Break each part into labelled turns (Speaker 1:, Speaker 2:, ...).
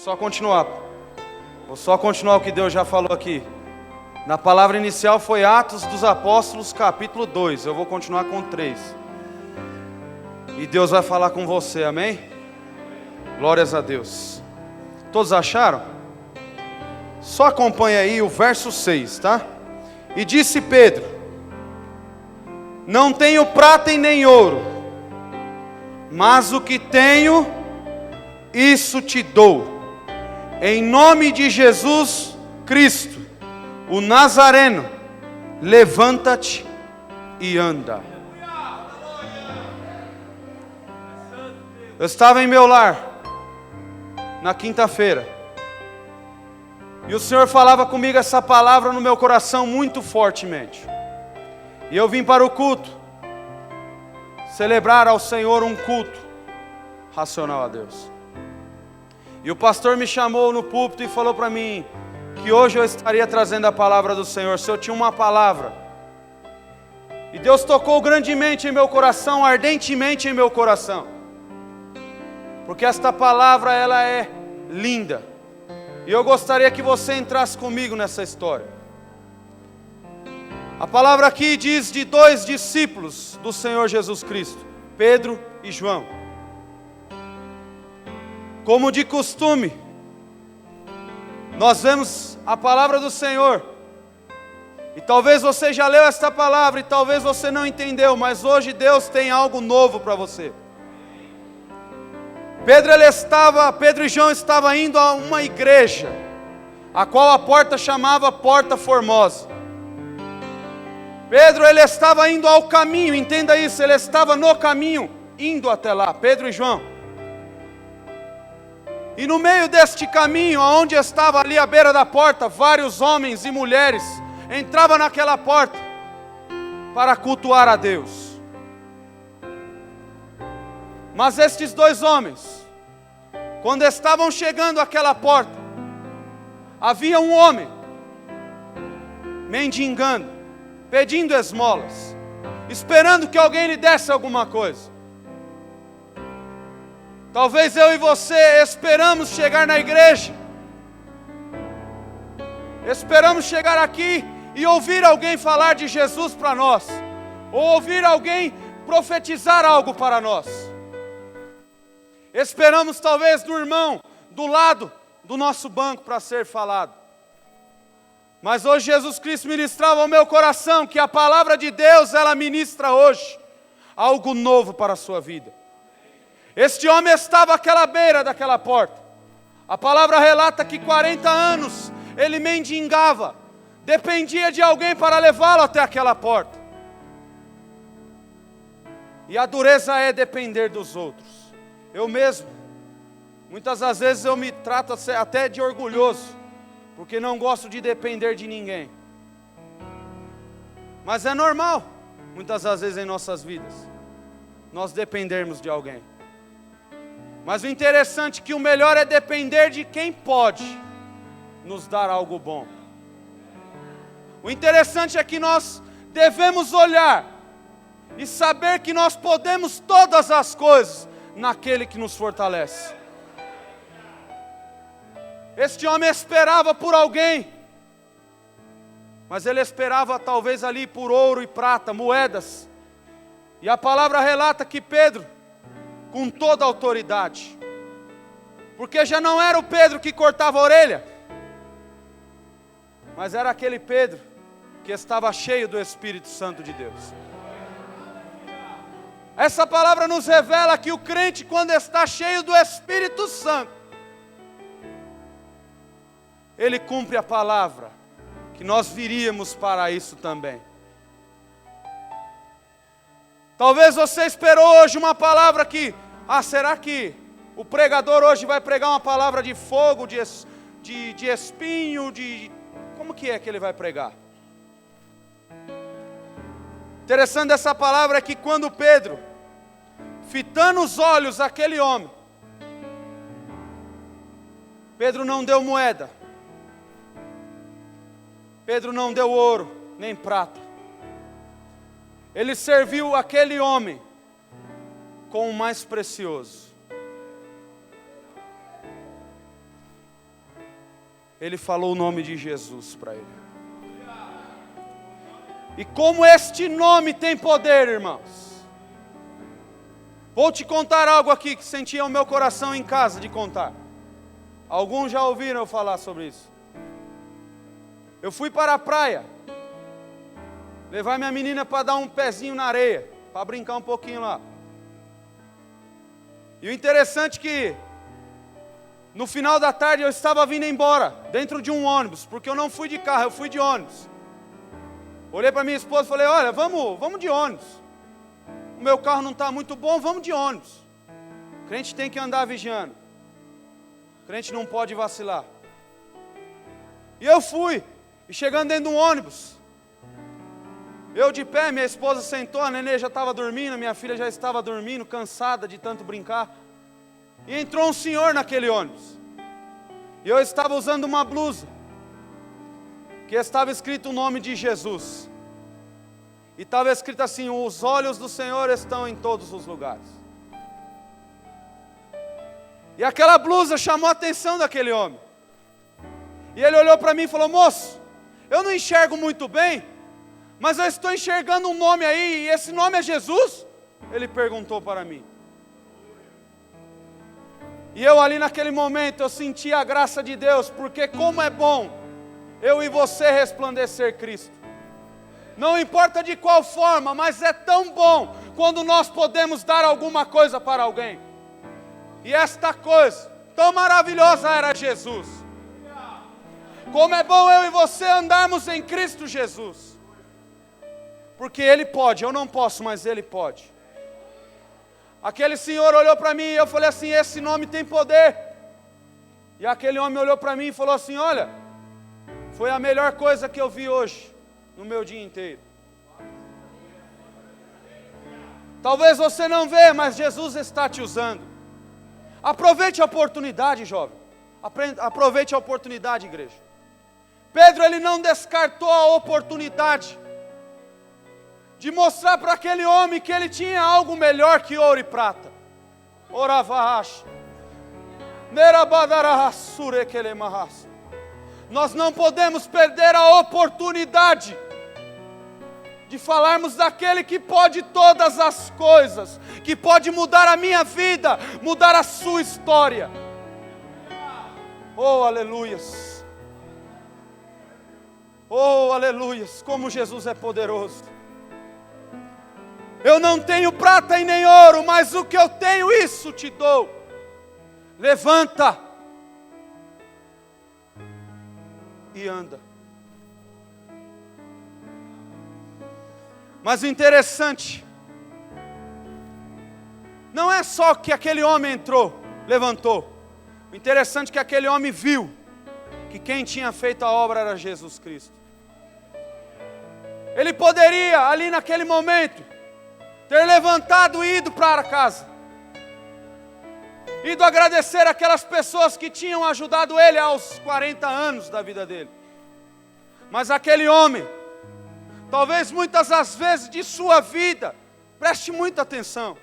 Speaker 1: só continuar. Vou só continuar o que Deus já falou aqui. Na palavra inicial foi Atos dos Apóstolos, capítulo 2. Eu vou continuar com 3. E Deus vai falar com você, amém? Glórias a Deus. Todos acharam? Só acompanha aí o verso 6, tá? E disse Pedro: não tenho prata e nem ouro, mas o que tenho, isso te dou. Em nome de Jesus Cristo, o Nazareno, levanta-te e anda. Eu estava em meu lar, na quinta-feira, e o Senhor falava comigo essa palavra no meu coração muito fortemente. E eu vim para o culto, celebrar ao Senhor um culto racional a Deus. E o pastor me chamou no púlpito e falou para mim que hoje eu estaria trazendo a palavra do Senhor, se eu tinha uma palavra. E Deus tocou grandemente em meu coração, ardentemente em meu coração. Porque esta palavra, ela é linda. E eu gostaria que você entrasse comigo nessa história. A palavra aqui diz de 2 discípulos do Senhor Jesus Cristo, Pedro e João. Como de costume, nós vemos a palavra do Senhor. E talvez você já leu esta palavra e talvez você não entendeu, mas hoje Deus tem algo novo para você. Pedro e João estavam indo a uma igreja, a qual a porta chamava Porta Formosa. Pedro, ele estava indo ao caminho, entenda isso, ele estava no caminho, indo até lá, Pedro e João. E no meio deste caminho, onde estava ali à beira da porta, vários homens e mulheres entravam naquela porta para cultuar a Deus. Mas estes 2 homens, quando estavam chegando àquela porta, havia um homem mendigando, pedindo esmolas, esperando que alguém lhe desse alguma coisa. Talvez eu e você esperamos chegar na igreja, esperamos chegar aqui e ouvir alguém falar de Jesus para nós, ou ouvir alguém profetizar algo para nós. Esperamos talvez do irmão do lado do nosso banco para ser falado. Mas hoje Jesus Cristo ministrava ao meu coração que a palavra de Deus, ela ministra hoje algo novo para a sua vida. Este homem estava àquela beira daquela porta. A palavra relata que 40 anos ele mendigava, dependia de alguém para levá-lo até aquela porta. E a dureza é depender dos outros. Eu mesmo, muitas das vezes eu me trato até de orgulhoso, porque não gosto de depender de ninguém. Mas é normal, muitas das vezes em nossas vidas, nós dependermos de alguém. Mas o interessante é que o melhor é depender de quem pode nos dar algo bom. O interessante é que nós devemos olhar e saber que nós podemos todas as coisas naquele que nos fortalece. Este homem esperava por alguém, mas ele esperava talvez ali por ouro e prata, moedas. E a palavra relata que Pedro, com toda a autoridade, porque já não era o Pedro que cortava a orelha, mas era aquele Pedro que estava cheio do Espírito Santo de Deus. Essa palavra nos revela que o crente, quando está cheio do Espírito Santo, ele cumpre a palavra, que nós viríamos para isso também. Talvez você esperou hoje uma palavra que, será que o pregador hoje vai pregar uma palavra de fogo, de espinho, como que ele vai pregar? Interessante dessa palavra é que quando Pedro, fitando os olhos daquele homem, Pedro não deu moeda, Pedro não deu ouro, nem prata. Ele serviu aquele homem com o mais precioso. ele falou o nome de Jesus para ele. E como este nome tem poder, irmãos. Vou te contar algo aqui que sentia o meu coração em casa de contar. Alguns já ouviram eu falar sobre isso. Eu fui para a praia, levar minha menina para dar um pezinho na areia, para brincar um pouquinho lá. E o interessante é que, no final da tarde eu estava vindo embora, dentro de um ônibus, porque eu não fui de carro, eu fui de ônibus. Olhei para minha esposa e falei, olha, vamos de ônibus. O meu carro não está muito bom, vamos de ônibus. O crente tem que andar vigiando. O crente não pode vacilar. E eu fui, e chegando dentro de um ônibus, eu de pé, minha esposa sentou, a nenê já estava dormindo, minha filha já estava dormindo, cansada de tanto brincar. E entrou um senhor naquele ônibus. E eu estava usando uma blusa, que estava escrito o nome de Jesus. E estava escrito assim, os olhos do Senhor estão em todos os lugares. E aquela blusa chamou a atenção daquele homem. E ele olhou para mim e falou, moço, eu não enxergo muito bem, mas eu estou enxergando um nome aí, e esse nome é Jesus? Ele perguntou para mim. E eu ali naquele momento, eu senti a graça de Deus, porque como é bom eu e você resplandecer Cristo. Não importa de qual forma, mas é tão bom quando nós podemos dar alguma coisa para alguém. E esta coisa tão maravilhosa era Jesus. Como é bom eu e você andarmos em Cristo Jesus. Porque Ele pode, eu não posso, mas Ele pode. Aquele senhor olhou para mim e eu falei assim, esse nome tem poder. E aquele homem olhou para mim e falou assim, olha, foi a melhor coisa que eu vi hoje, no meu dia inteiro. Talvez você não vê, mas Jesus está te usando. Aproveite a oportunidade, jovem. Aproveite a oportunidade, igreja. Pedro, ele não descartou a oportunidade de mostrar para aquele homem que ele tinha algo melhor que ouro e prata. Oravahash. Nerabadarahasureke. Nós não podemos perder a oportunidade de falarmos daquele que pode todas as coisas, que pode mudar a minha vida, mudar a sua história. Oh, aleluias. Oh, aleluias, como Jesus é poderoso. Eu não tenho prata e nem ouro, mas o que eu tenho, isso te dou. Levanta e anda. Mas o interessante não é só que aquele homem entrou, levantou. O interessante é que aquele homem viu que quem tinha feito a obra era Jesus Cristo. Ele poderia, ali naquele momento, ter levantado e ido para casa, ido agradecer aquelas pessoas que tinham ajudado ele aos 40 anos da vida dele. Mas aquele homem, talvez muitas das vezes de sua vida, preste muita atenção,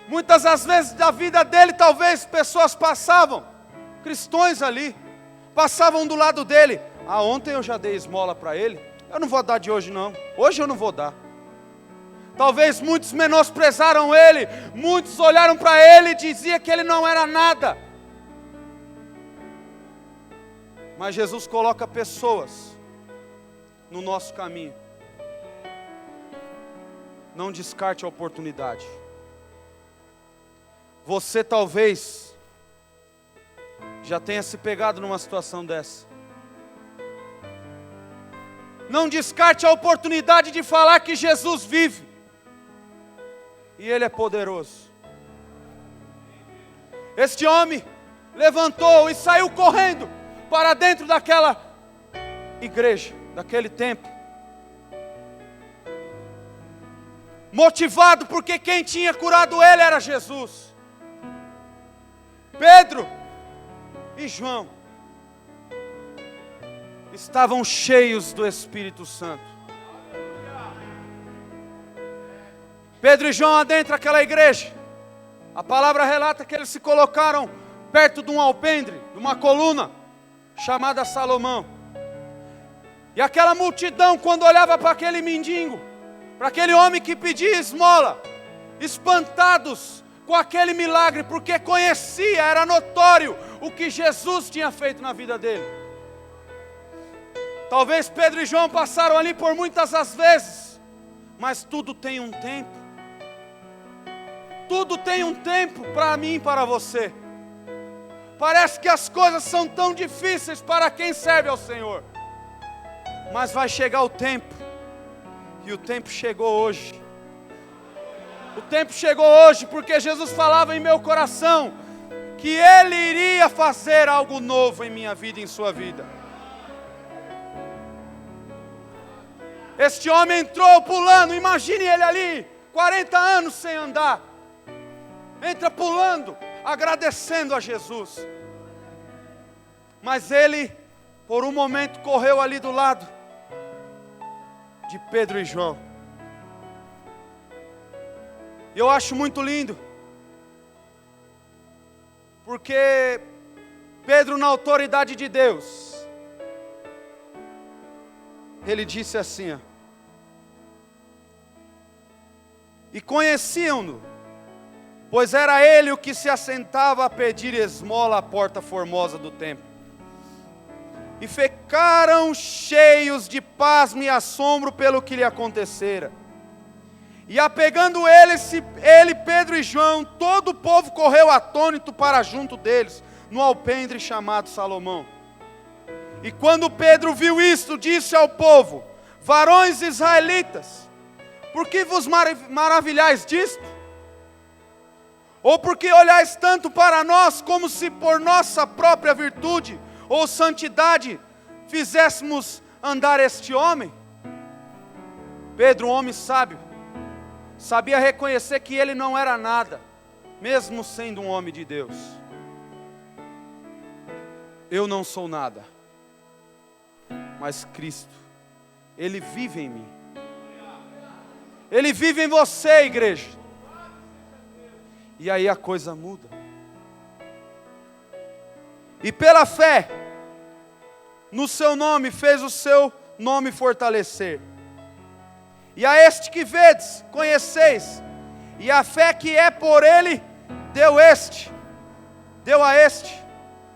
Speaker 1: muitas das vezes da vida dele, talvez pessoas passavam, cristãos ali, passavam do lado dele. Ontem eu já dei esmola para ele, eu não vou dar de hoje não, hoje eu não vou dar. Talvez muitos menosprezaram ele, muitos olharam para ele e diziam que ele não era nada. Mas Jesus coloca pessoas no nosso caminho. Não descarte a oportunidade. Você talvez já tenha se pegado numa situação dessa. Não descarte a oportunidade de falar que Jesus vive. E Ele é poderoso. Este homem levantou e saiu correndo para dentro daquela igreja, daquele templo. Motivado porque quem tinha curado ele era Jesus. Pedro e João estavam cheios do Espírito Santo. Pedro e João adentram aquela igreja. A palavra relata que eles se colocaram perto de um alpendre, de uma coluna chamada Salomão. E aquela multidão, quando olhava para aquele mendigo, para aquele homem que pedia esmola, espantados com aquele milagre, porque conhecia, era notório o que Jesus tinha feito na vida dele. Talvez Pedro e João passaram ali por muitas as vezes, mas tudo tem um tempo. Tudo tem um tempo para mim e para você. Parece que as coisas são tão difíceis para quem serve ao Senhor, mas vai chegar o tempo, e o tempo chegou hoje. O tempo chegou hoje, porque Jesus falava em meu coração que Ele iria fazer algo novo em minha vida e em sua vida. Este homem entrou pulando, imagine ele ali, 40 anos sem andar. Entra pulando, agradecendo a Jesus. Mas ele, por um momento, correu ali do lado de Pedro e João. E eu acho muito lindo, porque Pedro, na autoridade de Deus, ele disse assim, ó, e conheciam-no, pois era ele o que se assentava a pedir esmola à porta formosa do templo. E ficaram cheios de pasmo e assombro pelo que lhe acontecera. E apegando ele, Pedro e João, todo o povo correu atônito para junto deles, no alpendre chamado Salomão. E quando Pedro viu isto, disse ao povo: varões israelitas, por que vos maravilhais disto? Ou porque olhais tanto para nós, como se por nossa própria virtude ou santidade fizéssemos andar este homem? Pedro, um homem sábio, sabia reconhecer que ele não era nada, mesmo sendo um homem de Deus. Eu não sou nada, mas Cristo, Ele vive em mim. Ele vive em você, igreja. E aí a coisa muda. E pela fé, no seu nome, fez o seu nome fortalecer. E a este que vedes, conheceis, e a fé que é por ele, deu a este,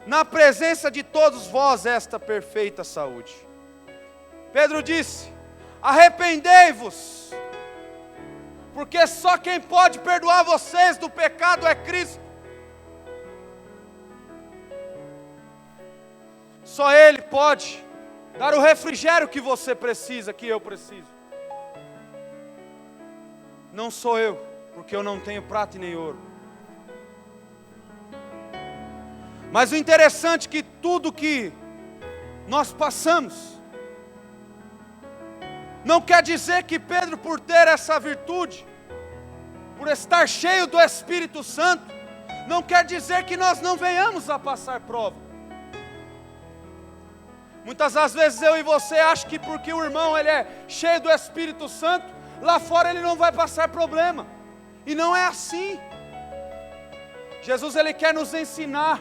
Speaker 1: na presença de todos vós, esta perfeita saúde. Pedro disse: arrependei-vos, porque só quem pode perdoar vocês do pecado é Cristo. Só Ele pode dar o refrigério que você precisa, que eu preciso. Não sou eu, porque eu não tenho prata e nem ouro. Mas o interessante é que tudo que nós passamos, não quer dizer que Pedro, por ter essa virtude, por estar cheio do Espírito Santo, não quer dizer que nós não venhamos a passar prova. Muitas das vezes eu e você acham que porque o irmão ele é cheio do Espírito Santo, lá fora ele não vai passar problema. E não é assim. Jesus ele quer nos ensinar.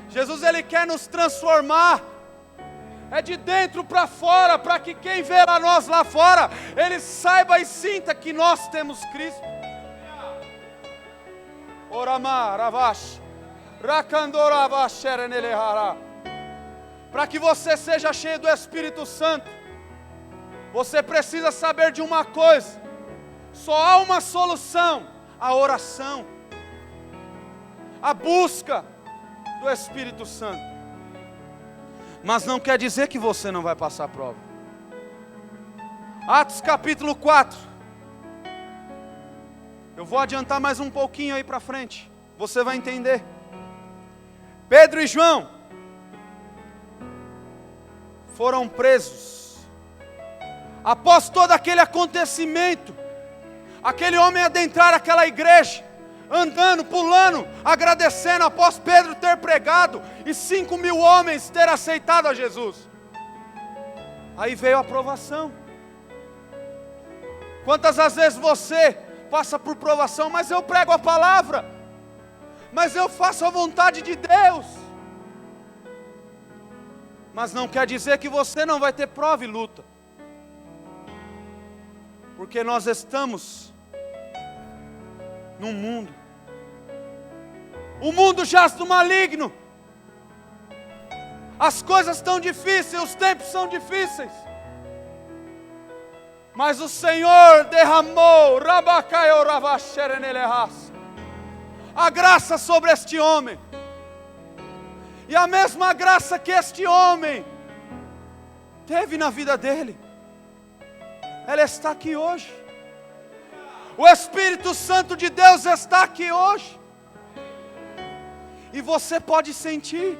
Speaker 1: Jesus ele quer nos transformar. É de dentro para fora, para que quem vê a nós lá fora, ele saiba e sinta que nós temos Cristo. Oramar, Ravash, Rakandoravash, Erenelehara. Para que você seja cheio do Espírito Santo, você precisa saber de uma coisa: só há uma solução, a oração, a busca do Espírito Santo. Mas não quer dizer que você não vai passar prova. Atos capítulo 4. Eu vou adiantar mais um pouquinho aí para frente, você vai entender. Pedro e João foram presos. Após todo aquele acontecimento, aquele homem adentrar aquela igreja, andando, pulando, agradecendo, após Pedro ter pregado, e 5.000 homens ter aceitado a Jesus. Aí veio a provação. Quantas às vezes você passa por provação, mas eu prego a palavra. Mas eu faço a vontade de Deus. Mas não quer dizer que você não vai ter prova e luta. Porque nós estamos num mundo. O mundo jaz do maligno. As coisas estão difíceis, os tempos são difíceis. Mas o Senhor derramou a graça sobre este homem. E a mesma graça que este homem teve na vida dele, ela está aqui hoje. O Espírito Santo de Deus está aqui hoje. E você pode sentir.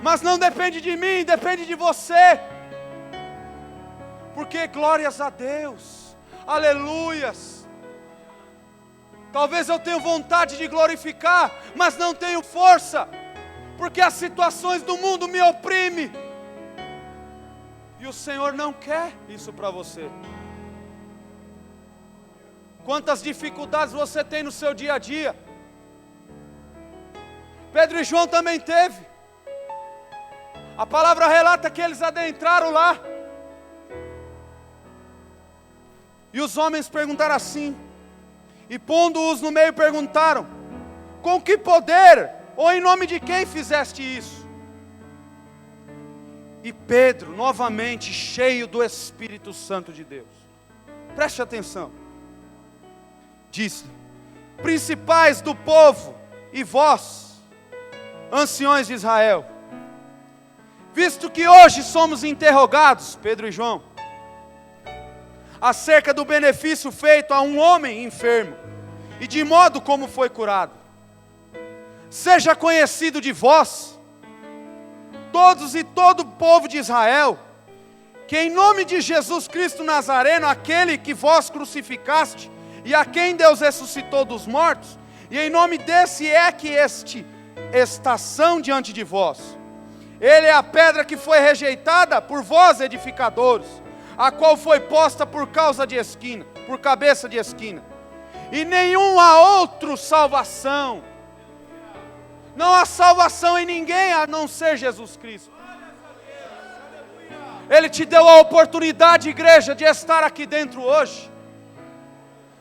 Speaker 1: Mas não depende de mim, depende de você. Porque glórias a Deus, aleluias. Talvez eu tenha vontade de glorificar, mas não tenho força, porque as situações do mundo me oprimem. E o Senhor não quer isso para você. Quantas dificuldades você tem no seu dia a dia? Pedro e João também teve. A palavra relata que eles adentraram lá. E os homens perguntaram assim, e pondo-os no meio perguntaram: com que poder, ou em nome de quem fizeste isso? E Pedro, novamente cheio do Espírito Santo de Deus, preste atenção, disse: principais do povo e vós, anciões de Israel, visto que hoje somos interrogados, Pedro e João, acerca do benefício feito a um homem enfermo, e de modo como foi curado, seja conhecido de vós, todos e todo o povo de Israel, que em nome de Jesus Cristo Nazareno, aquele que vós crucificaste, e a quem Deus ressuscitou dos mortos, e em nome desse é que estação diante de vós, ele é a pedra que foi rejeitada por vós edificadores, a qual foi posta por causa de esquina, por cabeça de esquina, e nenhuma outra salvação, não há salvação em ninguém a não ser Jesus Cristo. Ele te deu a oportunidade, igreja, de estar aqui dentro hoje.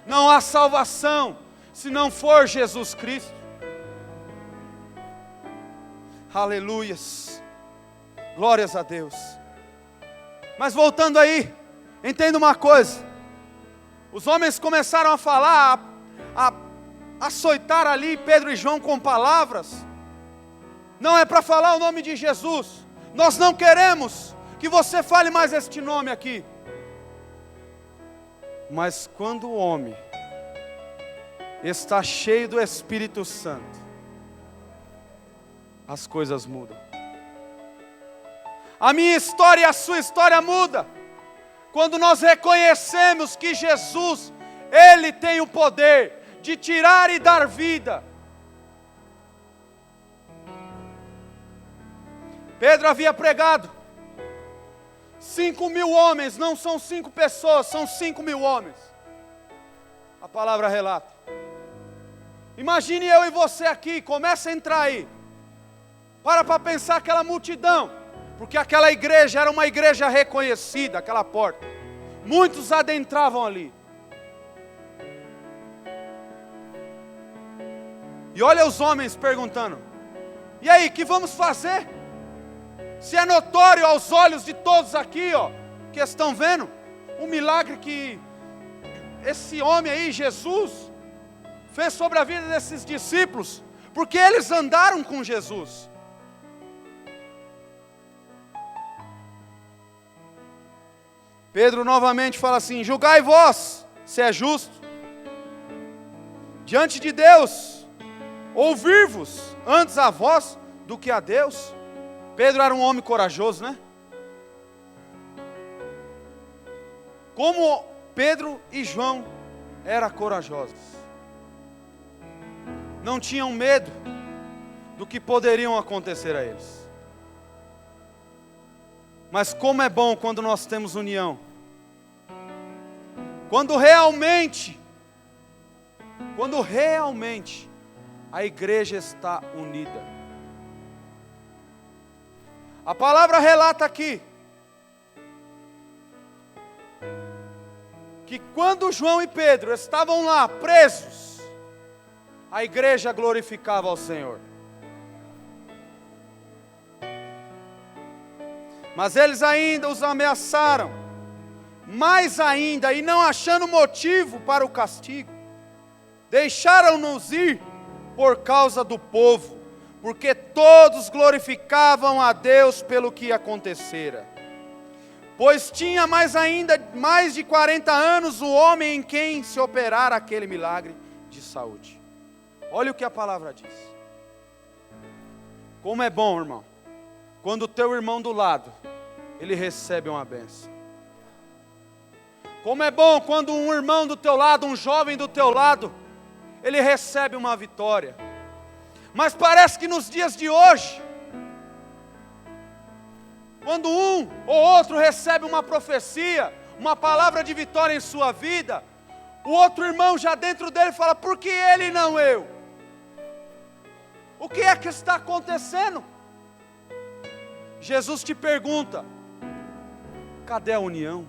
Speaker 1: Não há salvação se não for Jesus Cristo. Aleluias, glórias a Deus. Mas voltando aí, entenda uma coisa. Os homens começaram a falar, a açoitar ali Pedro e João com palavras. Não é para falar o nome de Jesus. Nós não queremos que você fale mais este nome aqui. Mas quando o homem está cheio do Espírito Santo, as coisas mudam. A minha história e a sua história muda quando nós reconhecemos que Jesus, Ele tem o poder de tirar e dar vida. Pedro havia pregado, 5.000 homens, não são 5 pessoas, são 5.000 homens. A palavra relata. Imagine eu e você aqui, começa a entrar aí. Para pensar aquela multidão. Porque aquela igreja era uma igreja reconhecida, aquela porta. Muitos adentravam ali. E olha os homens perguntando: e aí, que vamos fazer? Se é notório aos olhos de todos aqui, ó, que estão vendo, o milagre que esse homem aí, Jesus, fez sobre a vida desses discípulos, porque eles andaram com Jesus. Pedro novamente fala assim: julgai vós, se é justo, diante de Deus, ouvir-vos antes a vós do que a Deus. Pedro era um homem corajoso, né? Como Pedro e João eram corajosos. Não tinham medo do que poderiam acontecer a eles. Mas como é bom quando nós temos união. Quando realmente a igreja está unida. A palavra relata aqui que quando João e Pedro estavam lá presos, a igreja glorificava ao Senhor. Mas eles ainda os ameaçaram, mais ainda, e não achando motivo para o castigo, deixaram-nos ir por causa do povo, porque todos glorificavam a Deus pelo que acontecera. Pois tinha mais de 40 anos o homem em quem se operara aquele milagre de saúde. Olha o que a palavra diz. Como é bom, irmão, quando o teu irmão do lado, ele recebe uma bênção. Como é bom quando um irmão do teu lado, um jovem do teu lado, ele recebe uma vitória. Mas parece que nos dias de hoje, quando um ou outro recebe uma profecia, uma palavra de vitória em sua vida, o outro irmão já dentro dele fala: por que ele e não eu? O que é que está acontecendo? Jesus te pergunta: cadê a união?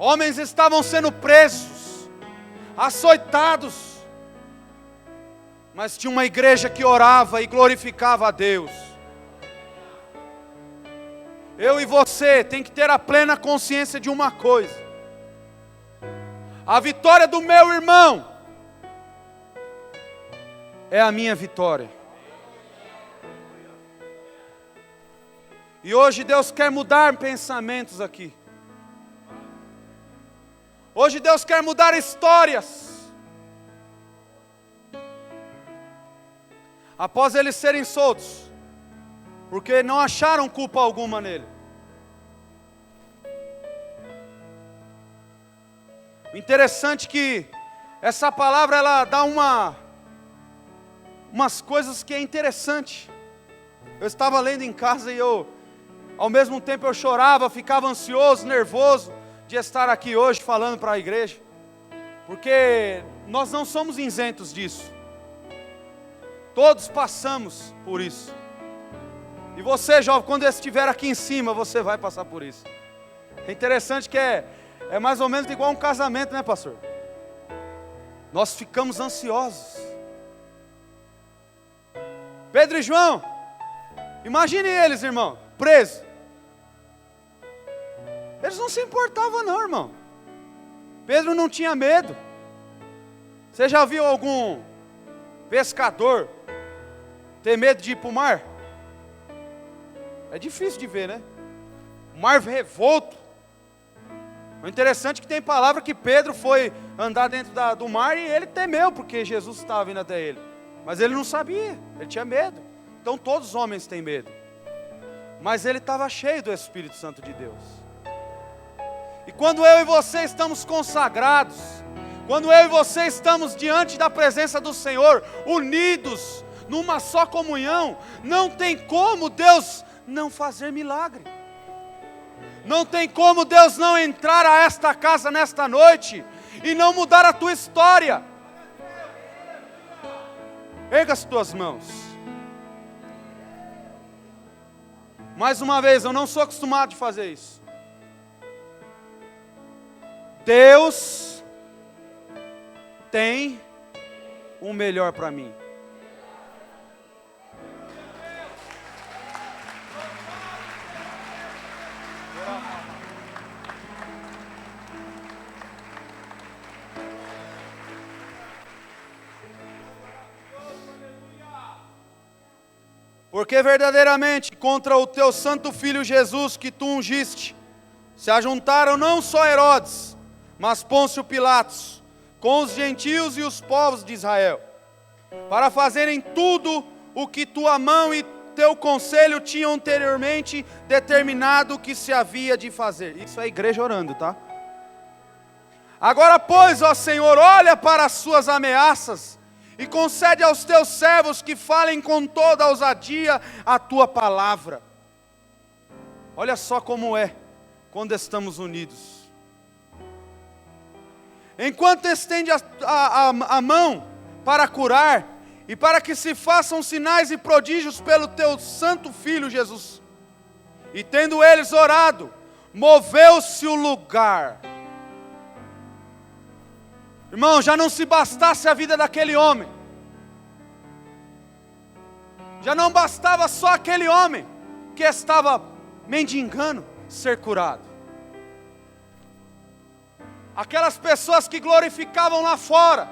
Speaker 1: Homens estavam sendo presos, açoitados, mas tinha uma igreja que orava e glorificava a Deus. Eu e você tem que ter a plena consciência de uma coisa: a vitória do meu irmão é a minha vitória. E hoje Deus quer mudar pensamentos aqui. Hoje Deus quer mudar histórias. Após eles serem soltos, porque não acharam culpa alguma nele. O interessante é que essa palavra ela dá umas coisas que é interessante. Eu estava lendo em casa e ao mesmo tempo eu chorava, ficava ansioso, nervoso de estar aqui hoje falando para a igreja, porque nós não somos isentos disso. Todos passamos por isso. E você, jovem, quando estiver aqui em cima, você vai passar por isso. É interessante que é mais ou menos igual um casamento, né, pastor? Nós ficamos ansiosos. Pedro e João, imagine eles, irmão, presos. Eles não se importavam não, irmão. Pedro não tinha medo. Você já viu algum pescador ter medo de ir para o mar? É difícil de ver, né? O mar revolto. O interessante é que tem palavra que Pedro foi andar dentro do mar e ele temeu, porque Jesus estava vindo até ele. Mas ele não sabia, ele tinha medo. Então todos os homens têm medo. Mas ele estava cheio do Espírito Santo de Deus. E quando eu e você estamos consagrados, quando eu e você estamos diante da presença do Senhor, unidos, numa só comunhão, não tem como Deus não fazer milagre. Não tem como Deus não entrar a esta casa nesta noite e não mudar a tua história. Erga as tuas mãos. Mais uma vez, eu não sou acostumado de fazer isso. Deus tem o melhor para mim. Porque verdadeiramente contra o teu santo filho Jesus que tu ungiste, se ajuntaram não só Herodes, mas Pôncio Pilatos, com os gentios e os povos de Israel, para fazerem tudo o que tua mão e teu conselho tinham anteriormente determinado que se havia de fazer. Isso é a igreja orando, tá? Agora, pois, ó Senhor, olha para as suas ameaças e concede aos teus servos que falem com toda a ousadia a tua palavra. Olha só como é quando estamos unidos. enquanto estende a mão para curar, e para que se façam sinais e prodígios pelo teu santo Filho Jesus. E tendo eles orado, moveu-se o lugar. Irmão, já não se bastasse a vida daquele homem, já não bastava só aquele homem que estava mendigando ser curado. Aquelas pessoas que glorificavam lá fora,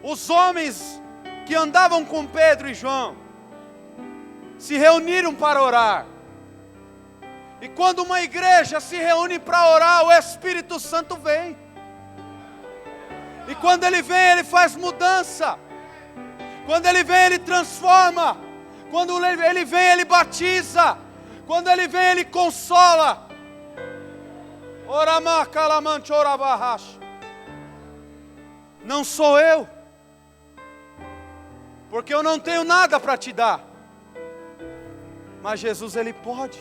Speaker 1: os homens que andavam com Pedro e João, se reuniram para orar. E quando uma igreja se reúne para orar, o Espírito Santo vem. E quando ele vem, ele faz mudança. Quando ele vem, ele transforma. Quando ele vem, ele batiza. Quando ele vem, ele consola. Não sou eu, porque eu não tenho nada para te dar. Mas Jesus, ele pode.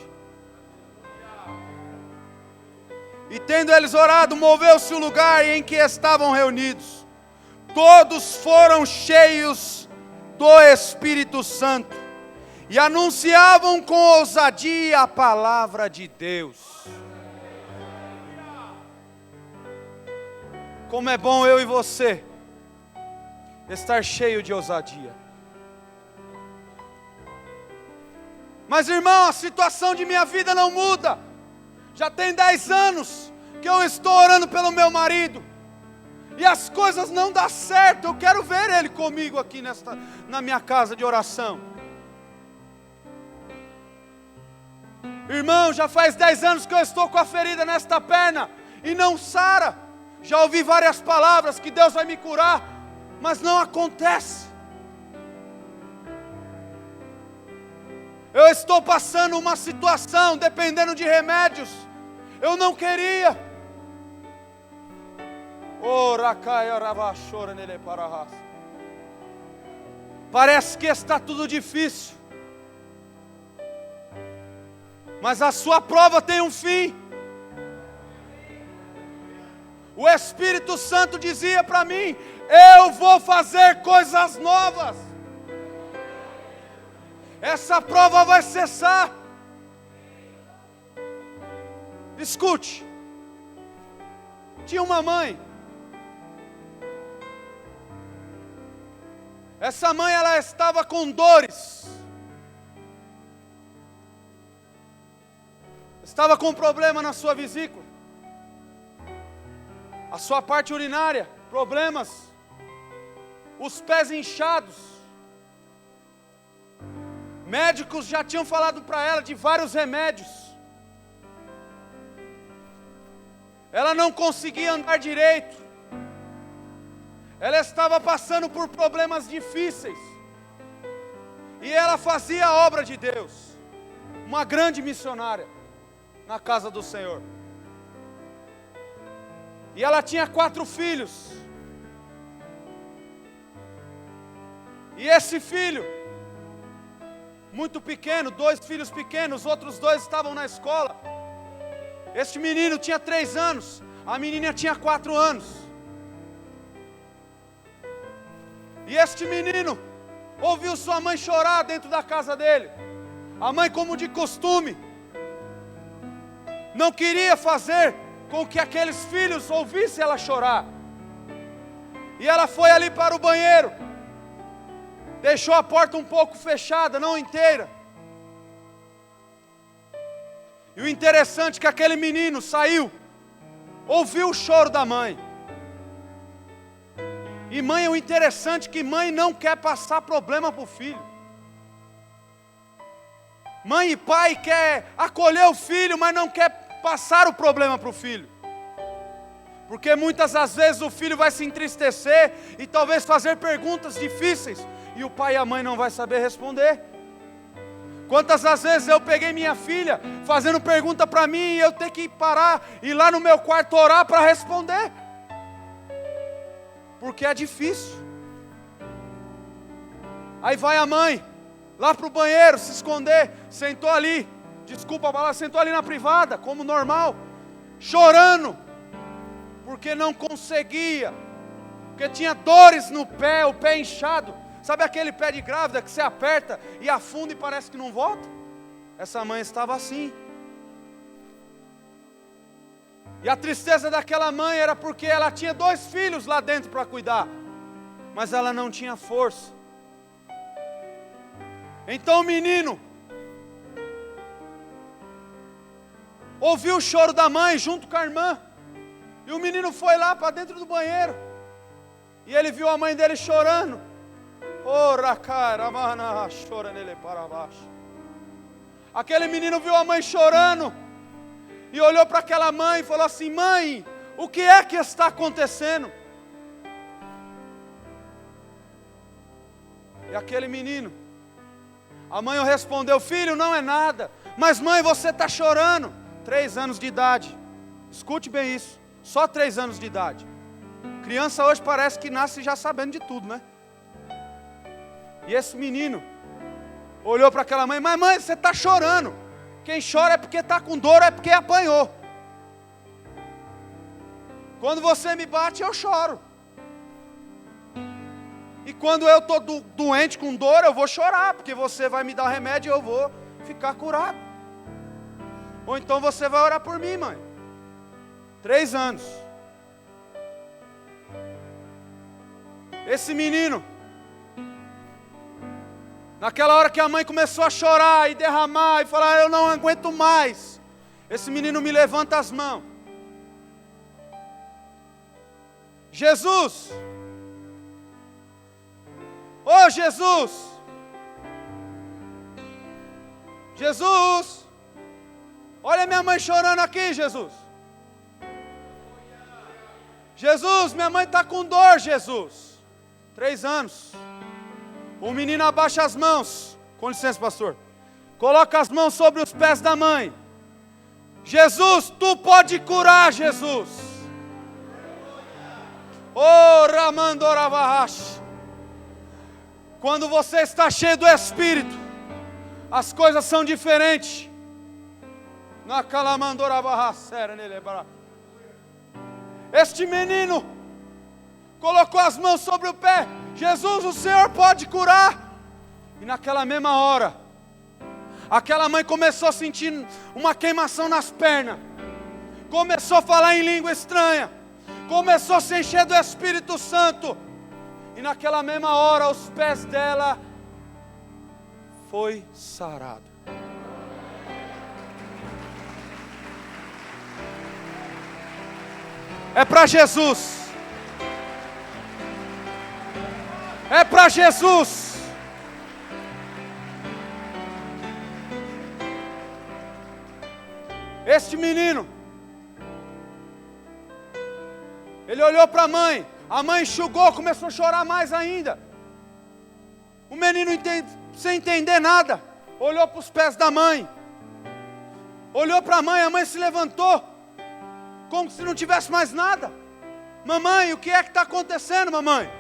Speaker 1: E tendo eles orado, moveu-se o lugar em que estavam reunidos. Todos foram cheios do Espírito Santo e anunciavam com ousadia a palavra de Deus. Como é bom eu e você estar cheio de ousadia. Mas irmão, a situação de minha vida não muda. Já tem 10 anos que eu estou orando pelo meu marido, e as coisas não dão certo. Eu quero ver ele comigo aqui na minha casa de oração. Irmão, já faz 10 anos que eu estou com a ferida nesta perna e não sara. Já ouvi várias palavras que Deus vai me curar, mas não acontece. Eu estou passando uma situação, dependendo de remédios. Eu não queria. Parece que está tudo difícil, mas a sua prova tem um fim. O Espírito Santo dizia para mim: eu vou fazer coisas novas. Essa prova vai cessar. Escute. Tinha uma mãe. Essa mãe, ela estava com dores. Estava com problema na sua vesícula. A sua parte urinária, problemas. Os pés inchados. Médicos já tinham falado para ela de vários remédios. Ela não conseguia andar direito. Ela estava passando por problemas difíceis. E ela fazia a obra de Deus. Uma grande missionária na casa do Senhor. E ela tinha 4 filhos. E esse filho, muito pequeno, 2 filhos pequenos, os outros 2 estavam na escola. Este menino tinha 3 anos, a menina tinha 4 anos. E este menino ouviu sua mãe chorar dentro da casa dele. A mãe, como de costume, não queria fazer com que aqueles filhos ouvissem ela chorar. E ela foi ali para o banheiro, deixou a porta um pouco fechada, não inteira. E o interessante é que aquele menino saiu, ouviu o choro da mãe. E mãe, o interessante é que mãe não quer passar problema para o filho. Mãe e pai quer acolher o filho, mas não quer passar o problema para o filho. Porque muitas das vezes o filho vai se entristecer e talvez fazer perguntas difíceis, e o pai e a mãe não vai saber responder. Quantas das vezes eu peguei minha filha fazendo pergunta para mim e eu ter que parar e ir lá no meu quarto orar para responder. Porque é difícil. Aí vai a mãe lá para o banheiro se esconder, sentou ali, desculpa a palavra, sentou ali na privada, como normal, chorando. porque não conseguia, porque tinha dores no pé, o pé inchado. Sabe aquele pé de grávida que você aperta e afunda e parece que não volta? Essa mãe estava assim. E a tristeza daquela mãe era porque ela tinha 2 filhos lá dentro para cuidar, mas ela não tinha força. Então o menino ouviu o choro da mãe junto com a irmã. E o menino foi lá para dentro do banheiro. E ele viu a mãe dele chorando. Ora, cara, mana, chora nele para baixo. Aquele menino viu a mãe chorando. E olhou para aquela mãe e falou assim: mãe, o que é que está acontecendo? E aquele menino, a mãe respondeu: filho, não é nada. Mas mãe, você está chorando. 3 anos de idade. Escute bem isso. Só 3 anos de idade. Criança hoje parece que nasce já sabendo de tudo, né? E esse menino olhou para aquela mãe: mas mãe, você está chorando. Quem chora é porque está com dor, é porque apanhou. Quando você me bate, eu choro. E quando eu estou doente com dor, eu vou chorar, porque você vai me dar remédio e eu vou ficar curado. Ou então você vai orar por mim, mãe. 3 anos. Esse menino, naquela hora que a mãe começou a chorar e derramar e falar: eu não aguento mais, esse menino me levanta as mãos. Jesus, oh Jesus, Jesus, olha minha mãe chorando aqui, Jesus. Jesus, minha mãe está com dor, Jesus. 3 anos. O menino abaixa as mãos. Com licença, pastor. Coloca as mãos sobre os pés da mãe. Jesus, tu pode curar, Jesus. Oh, Ramandoravahash. Quando você está cheio do Espírito, as coisas são diferentes. Na Calamandoravahash, este menino colocou as mãos sobre o pé. Jesus, o Senhor pode curar. E naquela mesma hora, aquela mãe começou a sentir uma queimação nas pernas. Começou a falar em língua estranha. Começou a se encher do Espírito Santo. E naquela mesma hora, os pés dela foi sarado. É para Jesus. É para Jesus. Este menino, ele olhou para a mãe enxugou, começou a chorar mais ainda. O menino sem entender nada, olhou para os pés da mãe, olhou para a mãe se levantou, como se não tivesse mais nada. Mamãe, o que é que está acontecendo, mamãe?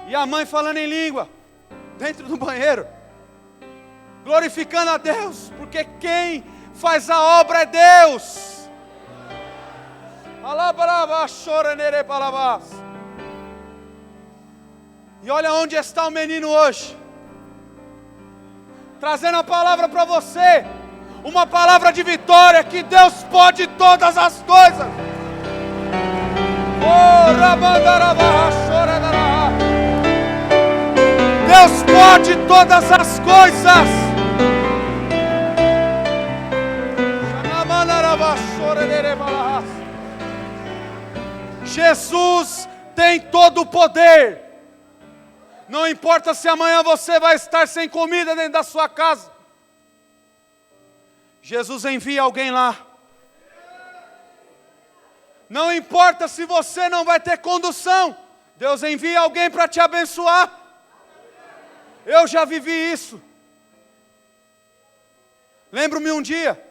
Speaker 1: E a mãe falando em língua, dentro do banheiro, glorificando a Deus, porque quem faz a obra é Deus. E olha onde está o menino hoje, trazendo a palavra para você, uma palavra de vitória, que Deus pode todas as coisas. Deus pode todas as coisas. Jesus tem todo o poder. Não importa se amanhã você vai estar sem comida dentro da sua casa, Jesus envia alguém lá. Não importa se você não vai ter condução, Deus envia alguém para te abençoar. Eu já vivi isso. Lembro-me um dia,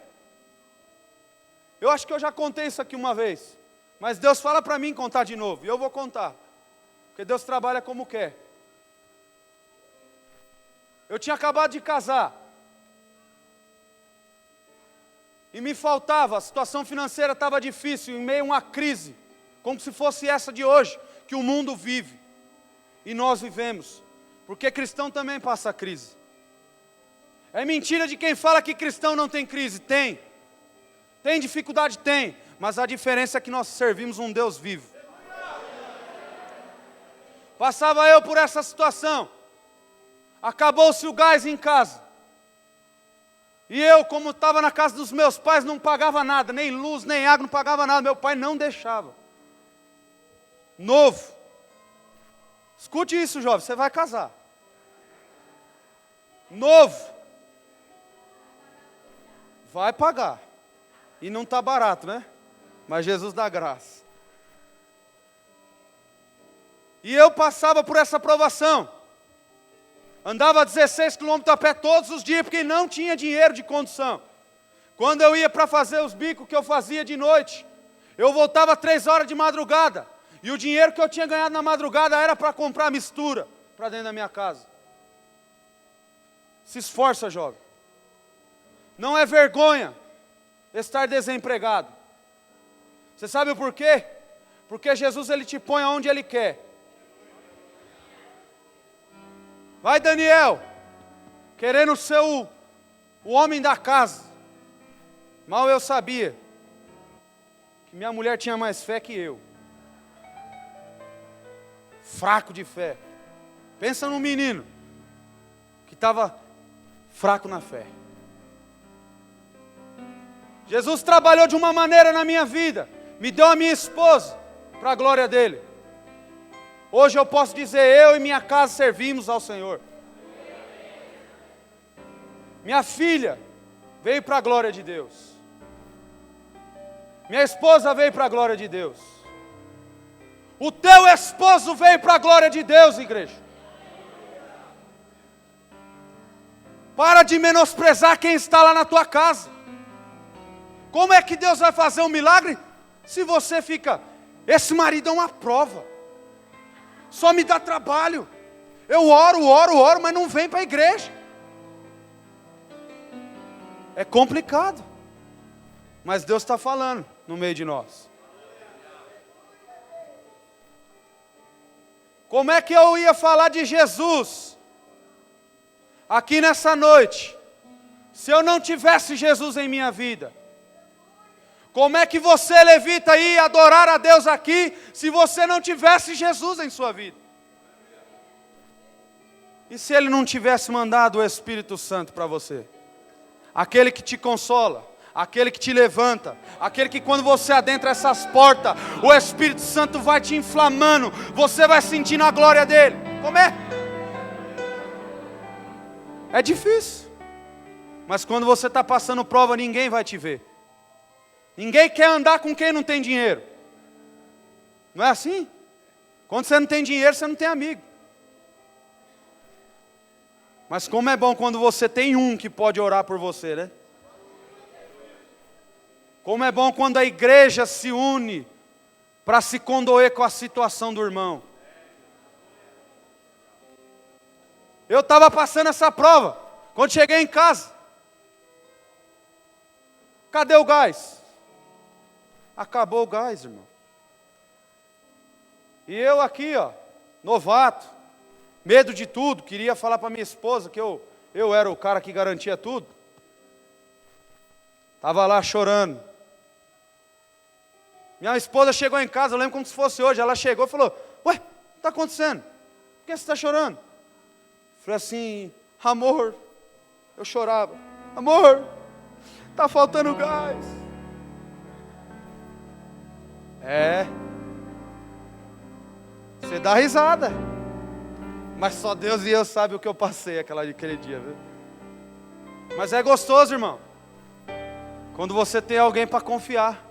Speaker 1: eu acho que eu já contei isso aqui uma vez, mas Deus fala para mim contar de novo, e eu vou contar, porque Deus trabalha como quer. Eu tinha acabado de casar, e me faltava, a situação financeira estava difícil, em meio a uma crise, como se fosse essa de hoje, que o mundo vive, e nós vivemos, porque cristão também passa crise. É mentira de quem fala que cristão não tem crise, tem dificuldade, tem, mas a diferença é que nós servimos um Deus vivo. Passava eu por essa situação, acabou-se o gás em casa, e eu, como estava na casa dos meus pais, não pagava nada, nem luz, nem água, não pagava nada, meu pai não deixava. Novo, escute isso, jovem, você vai casar. Novo, vai pagar, e não está barato, né? Mas Jesus dá graça. E eu passava por essa provação. Andava 16 quilômetros a pé todos os dias, porque não tinha dinheiro de condução. Quando eu ia para fazer os bicos que eu fazia de noite, eu voltava 3 horas de madrugada. E o dinheiro que eu tinha ganhado na madrugada era para comprar mistura para dentro da minha casa. Se esforça, jovem. Não é vergonha estar desempregado. Você sabe o porquê? Porque Jesus, Ele te põe aonde Ele quer. Vai, Daniel, querendo ser o homem da casa. Mal eu sabia que minha mulher tinha mais fé que eu. Fraco de fé. Pensa num menino que estava fraco na fé. Jesus trabalhou de uma maneira na minha vida, me deu a minha esposa, para a glória dele. Hoje eu posso dizer, eu e minha casa servimos ao Senhor. Minha filha veio para a glória de Deus. Minha esposa veio para a glória de Deus. O teu esposo veio para a glória de Deus, igreja. Para de menosprezar quem está lá na tua casa. Como é que Deus vai fazer um milagre se você fica, esse marido é uma prova, só me dá trabalho, eu oro, mas não vem para a igreja. É complicado, mas Deus está falando no meio de nós. Como é que eu ia falar de Jesus aqui nessa noite, se eu não tivesse Jesus em minha vida? Como é que você, levita, ia adorar a Deus aqui, se você não tivesse Jesus em sua vida? E se Ele não tivesse mandado o Espírito Santo para você? Aquele que te consola, aquele que te levanta, aquele que quando você adentra essas portas, o Espírito Santo vai te inflamando, você vai sentindo a glória dEle. Como é? É difícil, mas quando você está passando prova, ninguém vai te ver. Ninguém quer andar com quem não tem dinheiro. Não é assim? Quando você não tem dinheiro, você não tem amigo. Mas como é bom quando você tem um que pode orar por você, né? Como é bom quando a igreja se une para se condoer com a situação do irmão. Eu estava passando essa prova, quando cheguei em casa. Cadê o gás? Acabou o gás, irmão. E eu aqui, ó, novato, medo de tudo, queria falar para minha esposa que eu era o cara que garantia tudo. Estava lá chorando. Minha esposa chegou em casa, eu lembro como se fosse hoje, ela chegou e falou, ué, o que está acontecendo? Por que você está chorando? Eu falei assim, amor, eu chorava, amor, está faltando gás. Você dá risada, mas só Deus e eu sabem o que eu passei aquele dia, viu? Mas é gostoso, irmão, quando você tem alguém para confiar,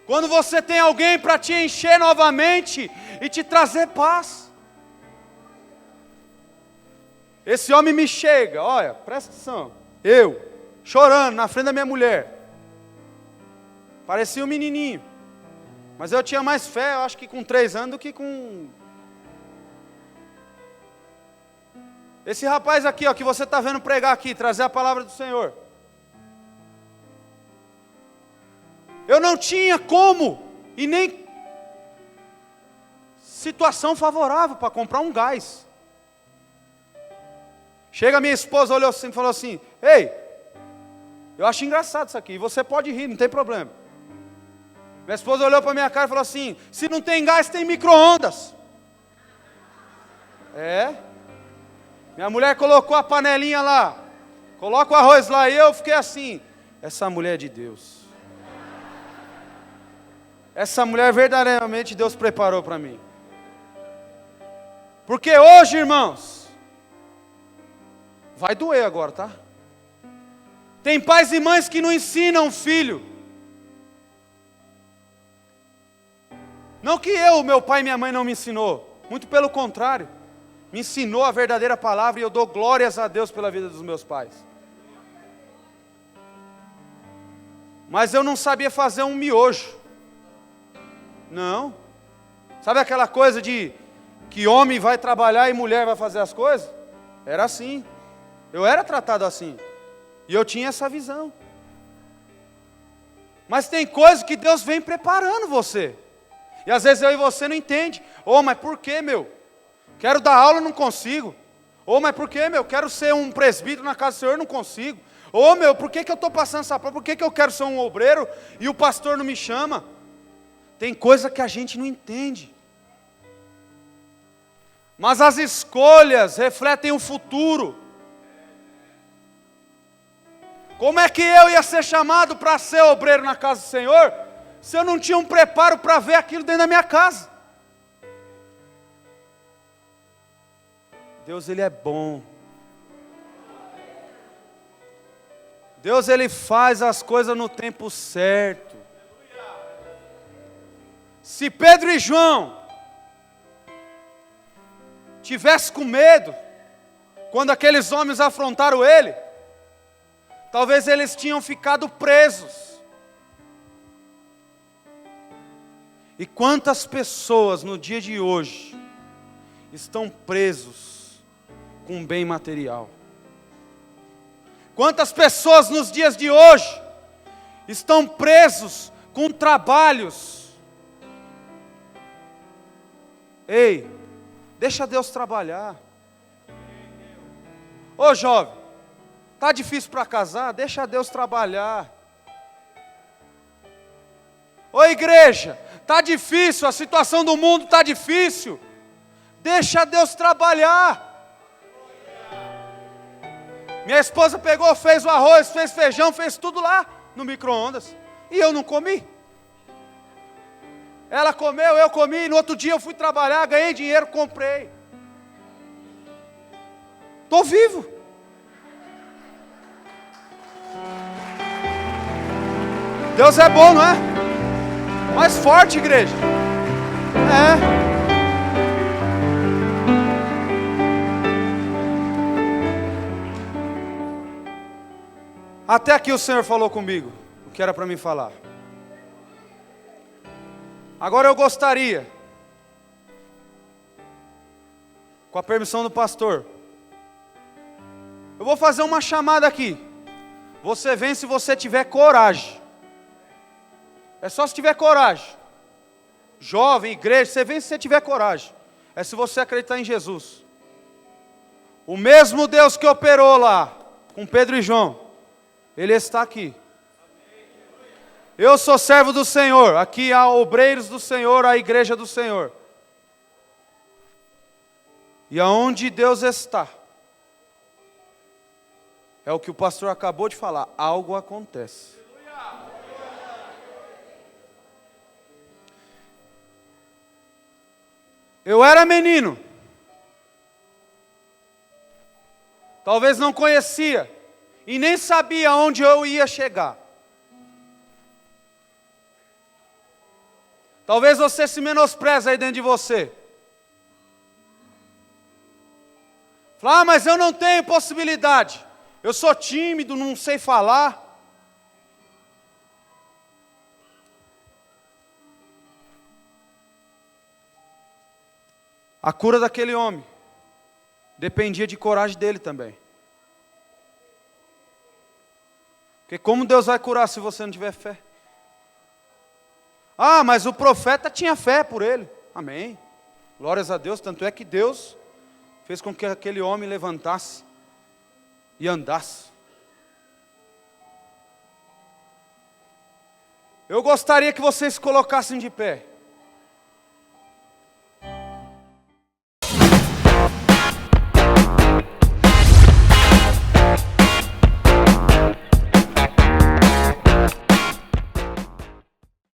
Speaker 1: quando você tem alguém para te encher novamente e te trazer paz. Esse homem me chega, olha, presta atenção, eu, chorando na frente da minha mulher, parecia um menininho, mas eu tinha mais fé, eu acho que com 3 anos do que com... Esse rapaz aqui, ó, que você está vendo pregar aqui, trazer a palavra do Senhor. Eu não tinha como, e nem situação favorável para comprar um gás. Chega minha esposa, olhou assim e falou assim: ei, eu acho engraçado isso aqui, você pode rir, não tem problema. Minha esposa olhou para minha cara e falou assim: se não tem gás, tem micro-ondas. É. Minha mulher colocou a panelinha lá, coloca o arroz lá, e eu fiquei assim: essa mulher é de Deus. Essa mulher verdadeiramente Deus preparou para mim. Porque hoje, irmãos, vai doer agora, tá? Tem pais e mães que não ensinam o filho. Não que meu pai e minha mãe não me ensinou, muito pelo contrário. Me ensinou a verdadeira palavra e eu dou glórias a Deus pela vida dos meus pais. Mas eu não sabia fazer um miojo. Não. Sabe aquela coisa de que homem vai trabalhar e mulher vai fazer as coisas? Era assim. Eu era tratado assim. E eu tinha essa visão. Mas tem coisas que Deus vem preparando você. E às vezes eu e você não entende. Mas por que, meu? Quero dar aula, não consigo. Mas por que, meu? Quero ser um presbítero na casa do Senhor, não consigo. Meu, por que eu estou passando essa prova? Por que eu quero ser um obreiro e o pastor não me chama? Tem coisa que a gente não entende. Mas as escolhas refletem o futuro. Como é que eu ia ser chamado para ser obreiro na casa do Senhor, se eu não tinha um preparo para ver aquilo dentro da minha casa? Deus, Ele é bom. Deus, Ele faz as coisas no tempo certo. Se Pedro e João tivessem com medo, quando aqueles homens afrontaram ele, talvez eles tinham ficado presos. E quantas pessoas no dia de hoje estão presos com bem material? Quantas pessoas nos dias de hoje estão presos com trabalhos? Ei, deixa Deus trabalhar. Ô jovem, tá difícil para casar? Deixa Deus trabalhar. Ô igreja, tá difícil, a situação do mundo tá difícil. Deixa Deus trabalhar. Minha esposa pegou, fez o arroz, fez feijão, fez tudo lá no micro-ondas. E eu não comi. Ela comeu, eu comi, no outro dia eu fui trabalhar, ganhei dinheiro, comprei. Estou vivo. Deus é bom, não é? Mais forte, igreja. É. Até aqui o Senhor falou comigo o que era para mim falar. Agora eu gostaria, com a permissão do pastor, eu vou fazer uma chamada aqui. Você vem se você tiver coragem. É só se tiver coragem. Jovem, igreja, você vem se você tiver coragem. É se você acreditar em Jesus. O mesmo Deus que operou lá com Pedro e João, Ele está aqui. Eu sou servo do Senhor, aqui há obreiros do Senhor, a igreja do Senhor. E aonde Deus está, é o que o pastor acabou de falar, algo acontece. Eu era menino, talvez não conhecia, e nem sabia onde eu ia chegar. Talvez você se menospreze aí dentro de você. Fala, mas eu não tenho possibilidade. Eu sou tímido, não sei falar. A cura daquele homem dependia de coragem dele também. Porque como Deus vai curar se você não tiver fé? Ah, mas o profeta tinha fé por ele. Amém. Glórias a Deus, tanto é que Deus fez com que aquele homem levantasse e andasse. Eu gostaria que vocês se colocassem de pé.